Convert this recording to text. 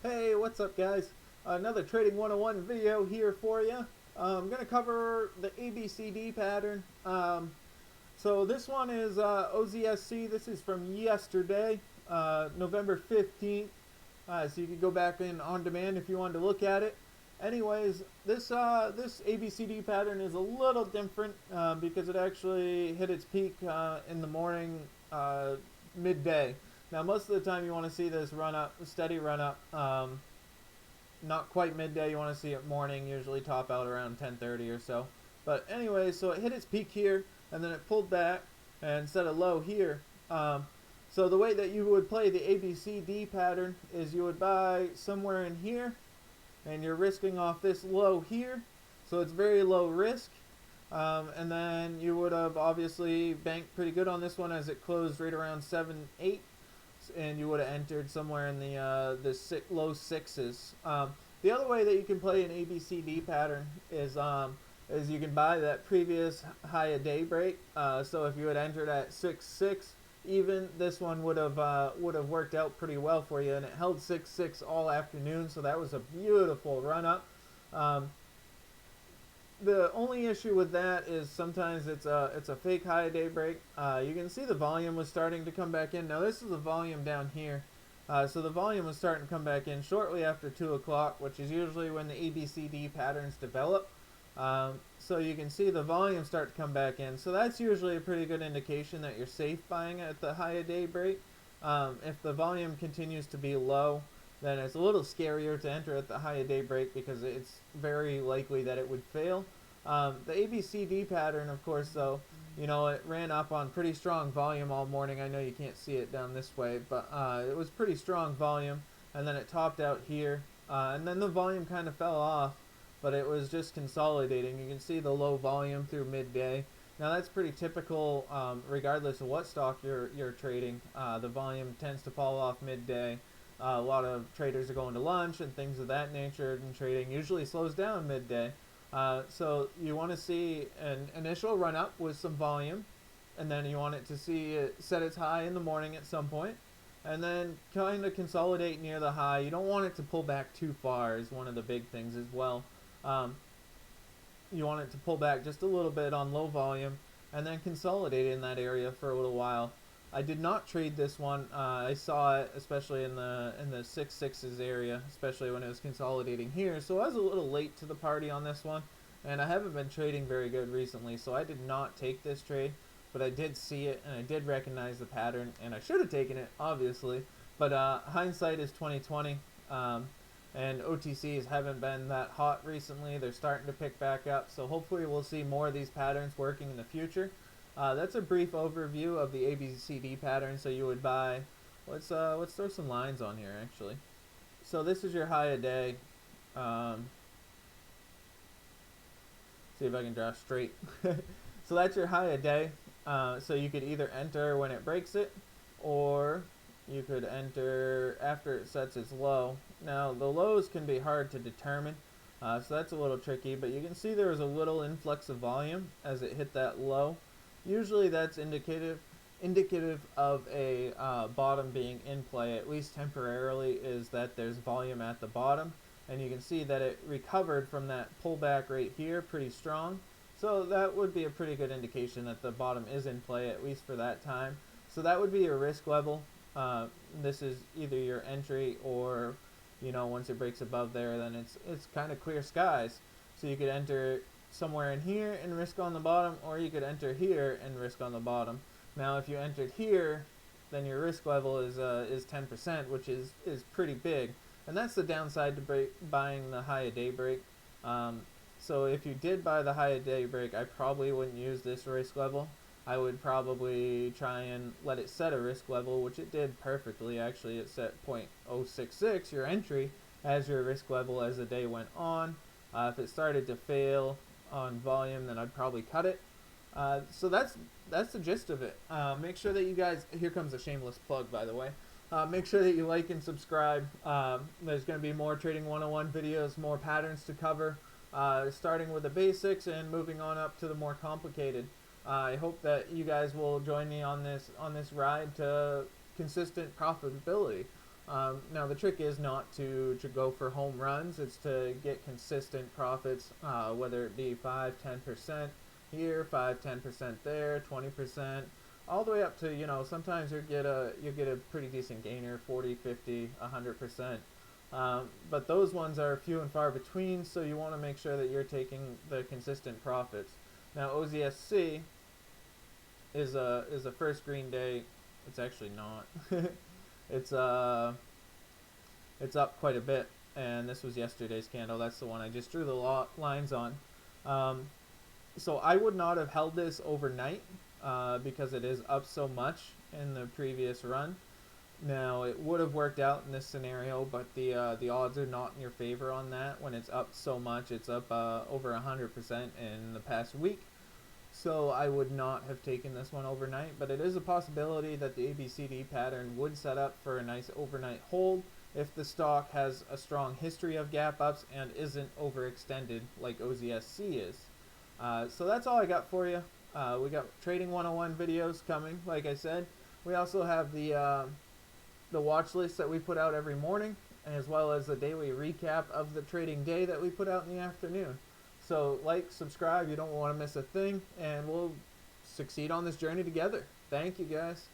Hey, what's up guys? Another Trading 101 video here for you. I'm going to cover the ABCD pattern. So this one is OZSC. This is from yesterday, November 15th. So you can go back in on demand if you wanted to look at it. Anyways, this ABCD pattern is a little different because it actually hit its peak in the morning, midday. Now, most of the time you want to see this run up, steady run up. Not quite midday. You want to see it morning. Usually top out around 10:30 or so. But anyway, so it hit its peak here, and then it pulled back and set a low here. So the way that you would play the ABCD pattern is you would buy somewhere in here, and you're risking off this low here. So it's very low risk. And then you would have obviously banked pretty good on this one as it closed right around 7-8. And you would have entered somewhere in the low sixes. The other way that you can play an ABCD pattern is you can buy that previous high of daybreak. So if you had entered at 6-6, even this one would have worked out pretty well for you, and it held 6-6 all afternoon. So that was a beautiful run up. The only issue with that is sometimes it's a fake high daybreak. You can see the volume was starting to come back in. Now this is the volume down here. So the volume was starting to come back in shortly after 2 o'clock, which is usually when the ABCD patterns develop. So you can see the volume start to come back in. So that's usually a pretty good indication that you're safe buying at the high of daybreak. If the volume continues to be low, then it's a little scarier to enter at the high of daybreak because it's very likely that it would fail. The ABCD pattern, of course, though, it ran up on pretty strong volume all morning. I know you can't see it down this way, but it was pretty strong volume, and then it topped out here, and then the volume kind of fell off, but it was just consolidating. You can see the low volume through midday. Now that's pretty typical regardless of what stock you're trading. The volume tends to fall off midday. A lot of traders are going to lunch and things of that nature, and trading usually slows down midday. So you want to see an initial run up with some volume, and then you want it to see it set its high in the morning at some point, and then kind of consolidate near the high. You don't want it to pull back too far is one of the big things as well. You want it to pull back just a little bit on low volume and then consolidate in that area for a little while. I did not trade this one. I saw it, especially in the 6-6s area, especially when it was consolidating here. So I was a little late to the party on this one, and I haven't been trading very good recently. So I did not take this trade, but I did see it and I did recognize the pattern, and I should have taken it, obviously. But hindsight is 20/20, and OTCs haven't been that hot recently. They're starting to pick back up, so hopefully we'll see more of these patterns working in the future. That's a brief overview of the ABCD pattern. So you would buy, let's throw some lines on here actually. So this is your high a day. See if I can draw straight. So that's your high a day. So you could either enter when it breaks it, or you could enter after it sets its low. Now the lows can be hard to determine, so that's a little tricky, but you can see there was a little influx of volume as it hit that low. Usually that's indicative of a bottom being in play, at least temporarily, is that there's volume at the bottom. And you can see that it recovered from that pullback right here pretty strong. So that would be a pretty good indication that the bottom is in play, at least for that time. So that would be your risk level. This is either your entry, or once it breaks above there, then it's kind of clear skies. So you could enter somewhere in here and risk on the bottom, or you could enter here and risk on the bottom. Now if you entered here, then your risk level is 10%, which is pretty big, and that's the downside to buying the high of daybreak. So if you did buy the high of daybreak, I probably wouldn't use this risk level. I would probably try and let it set a risk level, which it did perfectly. Actually, it set 0.066, your entry, as your risk level as the day went on. If it started to fail on volume, then I'd probably cut it. So that's the gist of it. Make sure that you guys, here comes a shameless plug, by the way. Make sure that you like and subscribe. There's going to be more Trading 101 videos, more patterns to cover, starting with the basics and moving on up to the more complicated. I hope that you guys will join me on this ride to consistent profitability. Now the trick is not to go for home runs. It's to get consistent profits, whether it be 5-10% here, 5-10% there, 20%, all the way up to, sometimes you get a pretty decent gainer, 40, 50, 100%. But those ones are few and far between, so you want to make sure that you're taking the consistent profits. Now OZSC is a first green day. It's actually not. it's it's up quite a bit, and this was yesterday's candle. That's the one I just drew the lines on. So I would not have held this overnight because it is up so much in the previous run. Now it would have worked out in this scenario, but the odds are not in your favor on that when it's up so much. It's up over 100% in the past week. So I would not have taken this one overnight, but it is a possibility that the ABCD pattern would set up for a nice overnight hold if the stock has a strong history of gap ups and isn't overextended like OZSC is. So that's all I got for you. We got Trading 101 videos coming, like I said. We also have the watch list that we put out every morning, as well as the daily recap of the trading day that we put out in the afternoon. So like, subscribe, you don't want to miss a thing, and we'll succeed on this journey together. Thank you guys.